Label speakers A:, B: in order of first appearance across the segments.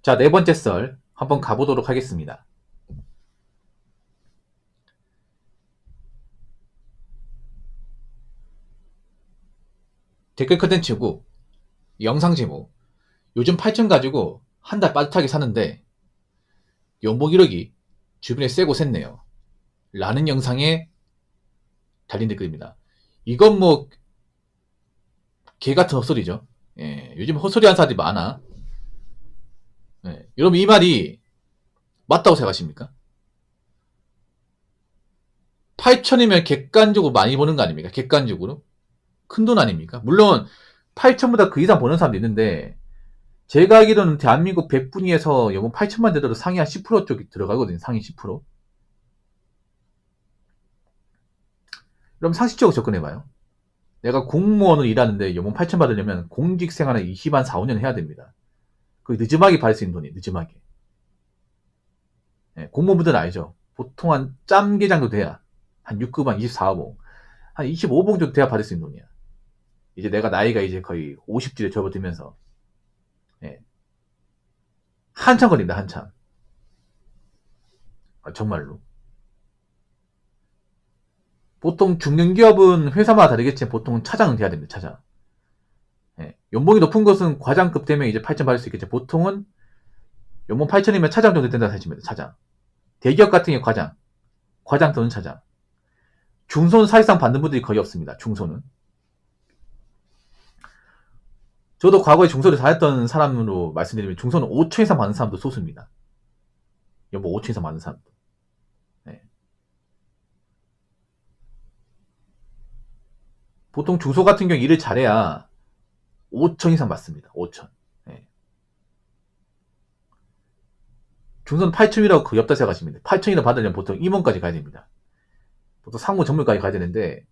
A: 자, 네 번째 썰 한번 가보도록 하겠습니다. 댓글 컨텐츠고 영상 제목 요즘 8천 가지고 한 달 빠듯하게 사는데 연봉 1억이 주변에 세고 샜네요 라는 영상에 달린 댓글입니다. 이건 뭐 개같은 헛소리죠. 요즘 헛소리 하는 사람들이 많아. 여러분 이 말이 맞다고 생각하십니까? 8천이면 객관적으로 많이 버는 거 아닙니까? 객관적으로 큰 돈 아닙니까? 물론 8천보다 그 이상 버는 사람도 있는데 제가 알기로는 대한민국 100분위에서 연봉 8천만 되더라도 상위 한 10% 쪽이 들어가거든요. 상위 10%. 그럼 상식적으로 접근해봐요. 내가 공무원으로 일하는데 연봉 8천 받으려면 공직 생활을 20한 4, 5년 해야 됩니다. 그게 늦음하게 받을 수 있는 돈이 늦음하게. 공무원분들은 알죠. 보통 한 짬게 정도 돼야 한 6급 한 24봉 한 25봉 정도 돼야 받을 수 있는 돈이야. 이제 내가 나이가 이제 거의 50줄에 접어들면서 한참 걸린다 한참. 정말로. 보통 중견기업은 회사마다 다르겠지만 보통 차장은 돼야 됩니다. 차장. 연봉이 높은 것은 과장급 되면 이제 8천 받을 수 있겠죠. 보통은 연봉 8천이면 차장 정도 된다고 하시면 돼요. 차장. 대기업 같은 경우 과장 또는 차장. 중소는 사실상 받는 분들이 거의 없습니다. 중소는. 저도 과거에 중소를 다녔던 사람으로 말씀드리면 중소는 5천 이상 받는 사람도 소수입니다. 연봉 5천 이상 받는 사람도. 보통 중소 같은 경우 일을 잘해야 5천 이상 받습니다. 5천. 중소는 8천이라고 거의 없다 생각하시면 돼요. 8천이나 받으려면 보통 임원까지 가야 됩니다. 보통 상무 전무까지 가야 되는데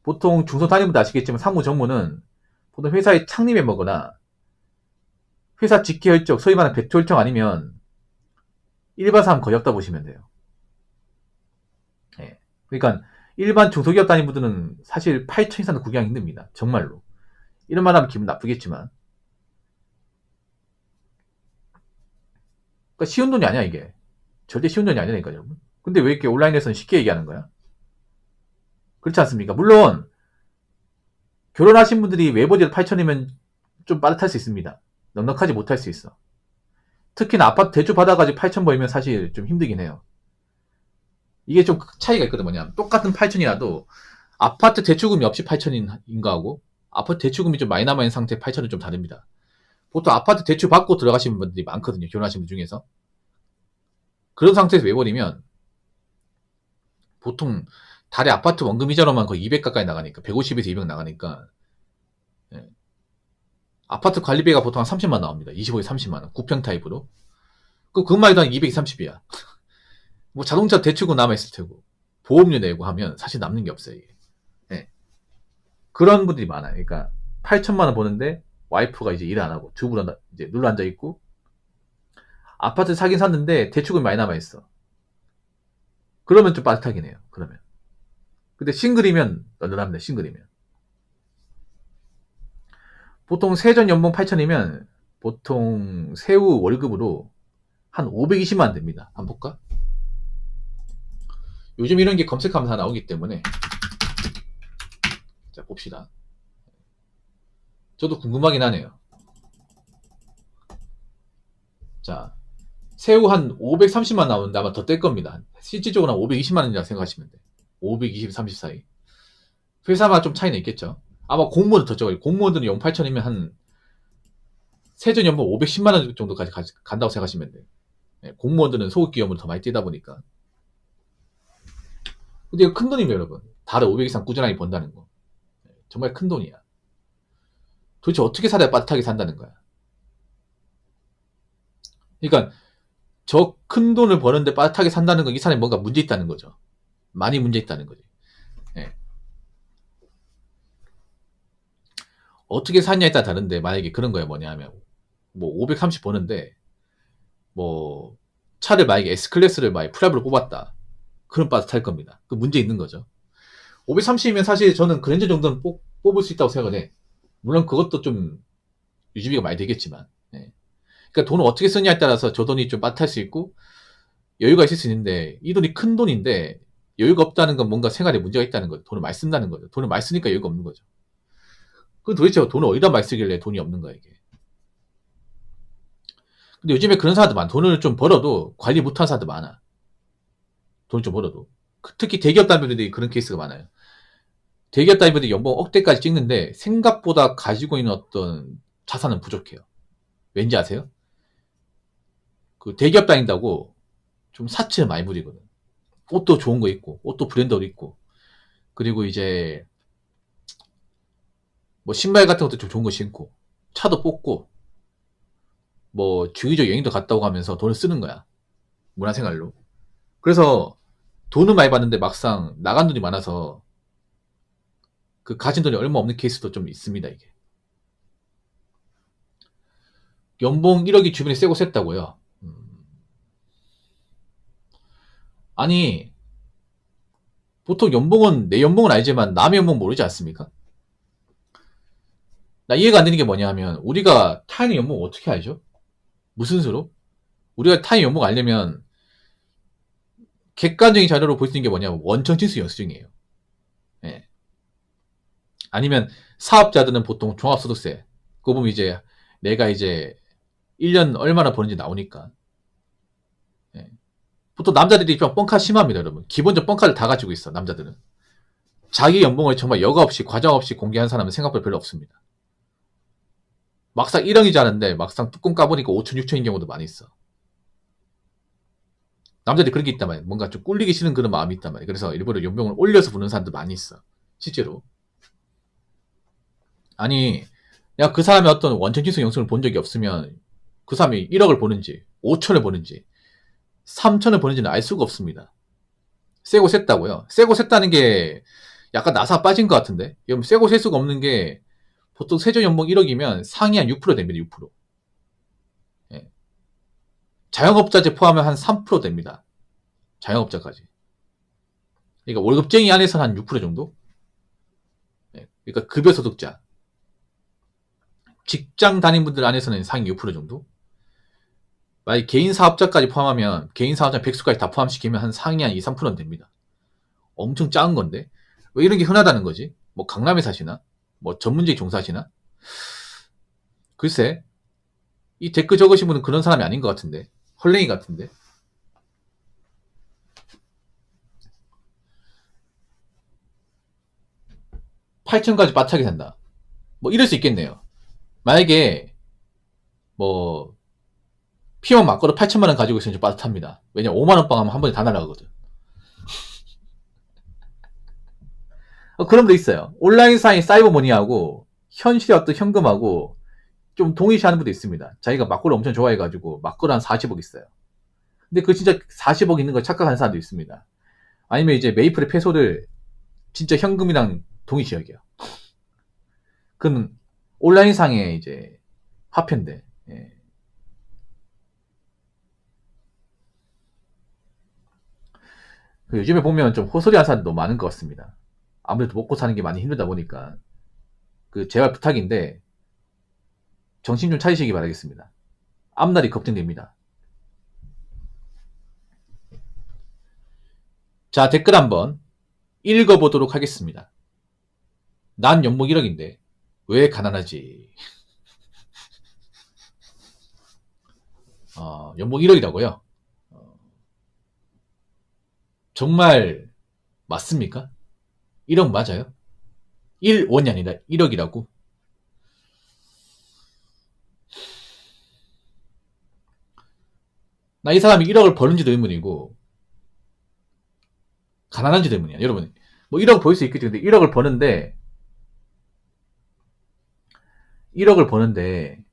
A: 보통 중소 다니면 아시겠지만 상무 전무는 보통 회사의 창립 멤버거나 회사 직계 혈적, 소위 말하는 배토 혈청 아니면 일반 사람 거의 없다 보시면 돼요. 그러니까 일반 중소기업 다니는 분들은 사실 8천 이상도 구경하기 힘듭니다. 정말로. 이런 말 하면 기분 나쁘겠지만 그러니까 쉬운 돈이 아니야 이게. 절대 쉬운 돈이 아니라니까요 여러분. 근데 왜 이렇게 온라인에서는 쉽게 얘기하는 거야? 그렇지 않습니까? 물론 결혼하신 분들이 외벌이로 8천이면 좀 빠듯할 수 있습니다. 넉넉하지 못할 수 있어. 특히나 아파트 대출 받아가지고 8천 벌면 사실 좀 힘들긴 해요. 이게 좀 차이가 있거든. 뭐냐면 똑같은 8천이라도 아파트 대출금이 없이 8천인 거하고 아파트 대출금이 좀 많이 남아있는 상태 8천은 좀 다릅니다. 보통 아파트 대출 받고 들어가시는 분들이 많거든요. 결혼하신 분 중에서. 그런 상태에서 외버리면 보통 달에 아파트 원금 이자로만 거의 200 가까이 나가니까 150에서 200 나가니까 아파트 관리비가 보통 한 30만 나옵니다. 25에서 30만원 9평 타입으로. 그것만 해도 한 230이야. 뭐 자동차 대출금 남아있을 테고 보험료 내고 하면 사실 남는 게 없어요. 이게. 그런 분들이 많아요. 그러니까 8천만원 버는데 와이프가 이제 일 안 하고 두 분 이제 눌러 앉아 있고 아파트 사긴 샀는데 대출금이 많이 남아 있어. 그러면 좀 빠듯하긴 해요. 그러면. 근데 싱글이면 널널합니다. 싱글이면. 보통 세전 연봉 8천이면 보통 세후 월급으로 한 520만 됩니다. 한번 볼까? 요즘 이런 게 검색하면 다 나오기 때문에 자 봅시다. 저도 궁금하긴 하네요. 자 세후 한 530만 나오는데 아마 더 뗄 겁니다. 실질적으로 한 520만 원이라고 생각하시면 돼요. 520, 30 사이. 회사마다 좀 차이는 있겠죠. 아마 공무원은 더 적어요. 공무원들은 연 8천이면 한 세전 연봉 510만 원 정도까지 간다고 생각하시면 돼요. 공무원들은 소극기업으로 더 많이 뛰다 보니까. 근데 이거 큰 돈이에요, 여러분. 달에 500 이상 꾸준하게 번다는 거. 정말 큰 돈이야. 도대체 어떻게 살아야 빠듯하게 산다는 거야. 그러니까 저 큰 돈을 버는데 빠듯하게 산다는 건 이 사람이 뭔가 문제 있다는 거죠. 많이 문제 있다는 거지. 어떻게 사냐에 따라 다른데 만약에 그런 거야 뭐냐 하면 뭐 530 버는데 뭐 차를 만약에 S클래스를 만약에 프라이브로 뽑았다. 그럼 빠듯할 겁니다. 그 문제 있는 거죠. 530이면 사실 저는 그랜저 정도는 뽑을 수 있다고 생각을 해. 물론 그것도 좀 유지비가 많이 되겠지만 그러니까 돈을 어떻게 쓰냐에 따라서 저 돈이 좀 빠듯할 수 있고 여유가 있을 수 있는데 이 돈이 큰 돈인데 여유가 없다는 건 뭔가 생활에 문제가 있다는 거죠. 돈을 많이 쓴다는 거죠. 돈을 많이 쓰니까 여유가 없는 거죠. 그 도대체 돈을 어디다 많이 쓰길래 돈이 없는 거야 이게. 근데 요즘에 그런 사람들 많아. 돈을 좀 벌어도 관리 못하는 사람들 많아. 돈을 좀 벌어도. 특히 대기업 다니들이 그런 케이스가 많아요. 대기업 다니들이 연봉 억대까지 찍는데 생각보다 가지고 있는 어떤 자산은 부족해요. 왠지 아세요? 그 대기업 다닌다고 좀 사치를 많이 부리거든. 옷도 좋은 거 입고, 옷도 브랜드로 입고, 그리고 이제 뭐 신발 같은 것도 좀 좋은 거 신고, 차도 뽑고, 뭐 주기적 여행도 갔다 오고 하면서 돈을 쓰는 거야. 문화생활로. 그래서 돈은 많이 받는데 막상 나간 돈이 많아서 그 가진 돈이 얼마 없는 케이스도 좀 있습니다, 이게. 연봉 1억이 주변에 세고 셌다고요? 아니, 보통 연봉은, 내 연봉은 알지만 남의 연봉 모르지 않습니까? 나 이해가 안 되는 게 뭐냐 하면, 우리가 타인의 연봉 어떻게 알죠? 무슨 수로? 우리가 타인의 연봉 알려면, 객관적인 자료로 볼 수 있는 게 뭐냐면, 원천치수 영수증이에요. 예. 아니면, 사업자들은 보통 종합소득세. 그거 보면 이제, 내가 이제, 1년 얼마나 버는지 나오니까. 예. 보통 남자들이 좀 뻥카 심합니다, 여러분. 기본적 뻥카를 다 가지고 있어, 남자들은. 자기 연봉을 정말 여과 없이, 과정 없이 공개한 사람은 생각보다 별로 없습니다. 막상 1억이지 않은데, 막상 뚜껑 까보니까 5천, 6천인 경우도 많이 있어. 남자들이 그런 게 있단 말이야. 뭔가 좀 꿀리기 싫은 그런 마음이 있단 말이야. 그래서 일부러 연봉을 올려서 부르는 사람도 많이 있어. 실제로. 아니, 내가 그 사람의 어떤 원천징수 영수증을 본 적이 없으면 그 사람이 1억을 버는지, 5천을 버는지, 3천을 버는지는 알 수가 없습니다. 세고 셌다고요? 세고 셌다는 게 약간 나사 빠진 것 같은데? 여러분, 세고 셀 수가 없는 게 보통 세전 연봉 1억이면 상위 한 6% 됩니다. 6%. 예. 자영업자재 포함하면 한 3% 됩니다. 자영업자까지. 그러니까 월급쟁이 안에서는 한 6% 정도? 예. 그러니까 급여소득자. 직장 다닌 분들 안에서는 상위 6% 정도? 만약 개인 사업자까지 포함하면 개인 사업자 백수까지 다 포함시키면 한 상위 한 2, 3%는 됩니다. 엄청 작은 건데 왜 이런 게 흔하다는 거지? 뭐 강남에 사시나? 뭐 전문직 종사하시나? 글쎄 이 댓글 적으신 분은 그런 사람이 아닌 것 같은데 헐랭이 같은데 8천까지 빠차게 산다. 뭐 이럴 수 있겠네요. 만약에 뭐 피원 맞고도 8천만 원 가지고 있으면 좀 빠듯합니다. 왜냐면 5만 원 빵 하면 한 번에 다 날아가거든. 그런 데 있어요. 온라인상의 사이버머니하고 현실의 어떤 현금하고 좀 동일시하는 분도 있습니다. 자기가 막고를 엄청 좋아해가지고 막고를 한 40억 있어요. 근데 그 진짜 40억 있는 걸 착각하는 사람도 있습니다. 아니면 이제 메이플의 패소를 진짜 현금이랑 동일시 여겨요. 그건 온라인상의 이제 화폐인데. 예. 요즘에 보면 좀 호소리하는 사람도 많은 것 같습니다. 아무래도 먹고 사는 게 많이 힘들다 보니까 그 제발 부탁인데 정신 좀 차리시기 바라겠습니다. 앞날이 걱정됩니다. 자, 댓글 한번 읽어보도록 하겠습니다. 난 연봉 1억인데 왜 가난하지? 연봉 1억이라고요? 정말 맞습니까? 1억 맞아요? 1원이 아니라 1억이라고? 나 이 사람이 1억을 버는지도 의문이고 가난한지도 의문이야. 여러분 뭐 1억 벌 수 있겠죠. 근데 1억을 버는데 1억을 버는데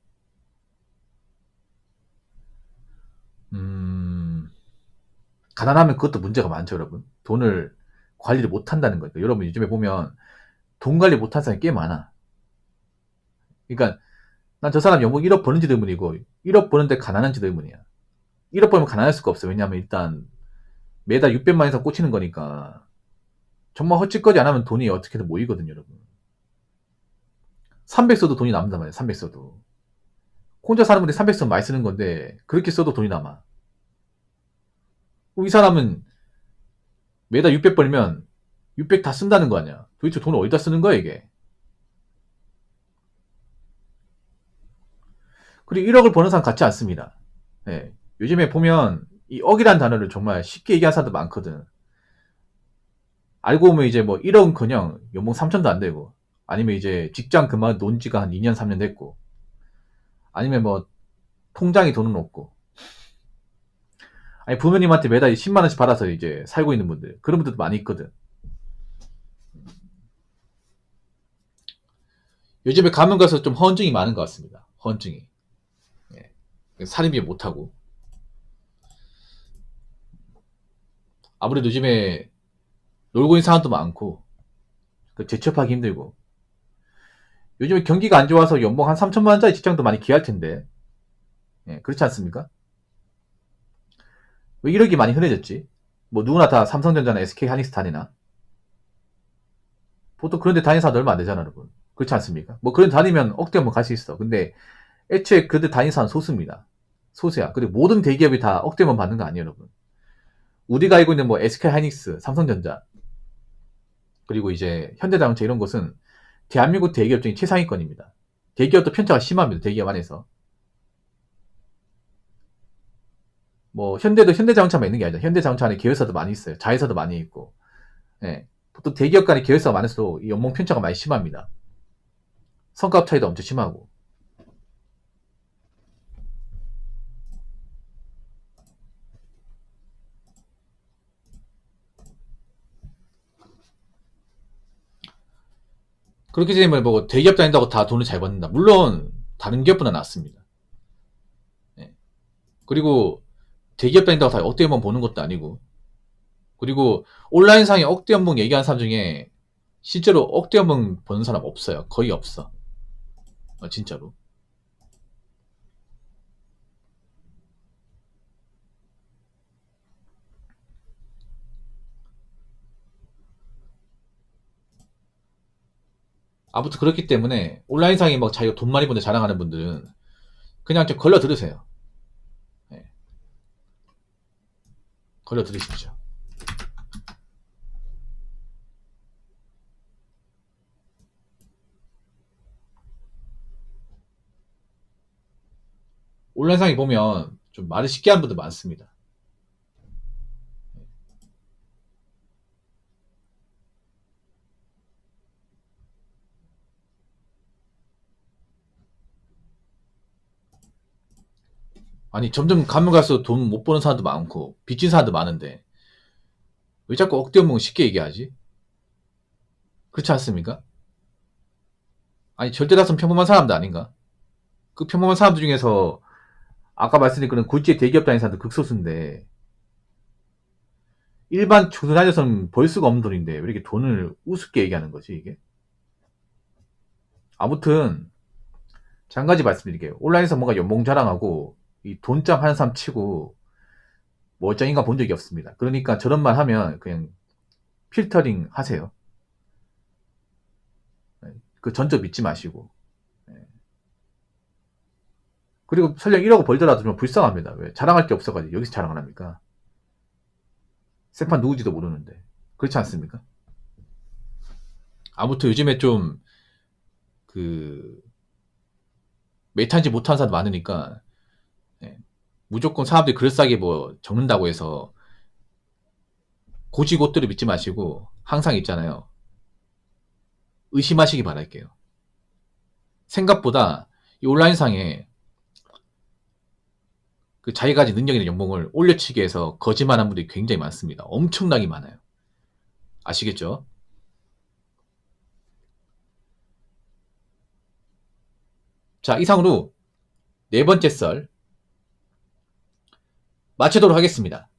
A: 가난하면 그것도 문제가 많죠, 여러분. 돈을 관리를 못한다는 거니까. 여러분 요즘에 보면 돈 관리 못하는 사람이 꽤 많아. 그러니까 난 저 사람 연봉 1억 버는지도 의문이고 1억 버는데 가난한지도 의문이야. 1억 벌면 가난할 수가 없어. 왜냐하면 일단 매달 600만 이상 꽂히는 거니까 정말 헛짓거리 안 하면 돈이 어떻게든 모이거든요, 여러분. 300 써도 돈이 남는단 말이야. 300 써도. 혼자 사는 분들이 300선 많이 쓰는 건데 그렇게 써도 돈이 남아. 이 사람은 매달 600 벌면 600 다 쓴다는 거 아니야. 도대체 돈을 어디다 쓰는 거야 이게. 그리고 1억을 버는 사람 같지 않습니다. 예. 요즘에 보면 이 억이란 단어를 정말 쉽게 얘기하는 사람도 많거든. 알고 보면 이제 뭐 1억은커녕 연봉 3천도 안 되고, 아니면 이제 직장 그만 논 지가 한 2년 3년 됐고, 아니면 뭐 통장에 돈은 없고, 아니 부모님한테 매달 10만 원씩 받아서 이제 살고 있는 분들, 그런 분들도 많이 있거든. 요즘에 가면 가서 좀 허언증이 많은 것 같습니다. 허언증이. 예. 살인비 못하고. 아무래도 요즘에 놀고 있는 사람도 많고, 재취업하기 힘들고. 요즘에 경기가 안 좋아서 연봉 한 3천만 원짜리 직장도 많이 귀할 텐데, 예, 그렇지 않습니까? 왜 1억이 많이 흔해졌지? 뭐 누구나 다 삼성전자나 SK 하이닉스 다니나? 보통 그런 데 다니는 사람 얼마 안 되잖아, 여러분. 그렇지 않습니까? 뭐 그런 데 다니면 억대 한번 갈 수 있어. 근데 애초에 그들 다니는 사람 소수입니다. 소수야. 그리고 모든 대기업이 다 억대만 받는 거 아니에요, 여러분. 우리가 알고 있는 뭐 SK 하이닉스, 삼성전자, 그리고 이제 현대자동차 이런 곳은 대한민국 대기업 중에 최상위권입니다. 대기업도 편차가 심합니다. 대기업 안에서. 뭐 현대도 현대자동차만 있는 게 아니죠. 현대자동차 안에 계열사도 많이 있어요. 자회사도 많이 있고. 예. 보통 대기업 간의 계열사가 많을수록 이 연봉 편차가 많이 심합니다. 성과급 차이도 엄청 심하고. 그렇게 되면 뭐 대기업 다닌다고 다 돈을 잘 받는다. 물론 다른 기업보다 낫습니다. 예. 그리고 대기업 다닌다고 다 억대 연봉 보는 것도 아니고. 그리고 온라인상에 억대 연봉 얘기하는 사람 중에 실제로 억대 연봉 버는 사람 없어요. 거의 없어. 진짜로. 아무튼 그렇기 때문에 온라인상에 막 자기가 돈 많이 버는 자랑하는 분들은 그냥 좀 걸러 들으세요. 예. 걸러 들으십시오. 온라인상에 보면 좀 말을 쉽게 하는 분들 많습니다. 아니 점점 가면 갈수록 돈 못 버는 사람도 많고 빚진 사람도 많은데 왜 자꾸 억대 연봉 쉽게 얘기하지? 그렇지 않습니까? 아니 절대 다수는 평범한 사람도 아닌가? 그 평범한 사람들 중에서 아까 말씀드린 그런 굴지의 대기업 다니는 사람들 극소수인데 일반 초등 다녀서는 벌 수가 없는 돈인데 왜 이렇게 돈을 우습게 얘기하는 거지 이게? 아무튼 한 가지 말씀드릴게요. 온라인에서 뭔가 연봉 자랑하고 이 돈짱 하는 사람 치고 멀쩡인가 본 적이 없습니다. 그러니까 저런 말 하면 그냥 필터링 하세요. 그 전적 믿지 마시고. 그리고 설령 1억 벌더라도 좀 불쌍합니다. 왜? 자랑할 게 없어가지고 여기서 자랑을 합니까? 세판 누구지도 모르는데. 그렇지 않습니까? 아무튼 요즘에 좀 그 메탄지 못하는 사람 많으니까 예, 무조건 사람들이 그럴싸하게 뭐 적는다고 해서 고지고대로 믿지 마시고 항상 있잖아요. 의심하시기 바랄게요. 생각보다 이 온라인상에 그 자기가 가진 능력이나 연봉을 올려치기 위해서 거짓말하는 분들이 굉장히 많습니다. 엄청나게 많아요. 아시겠죠? 자, 이상으로 네 번째 썰 마치도록 하겠습니다.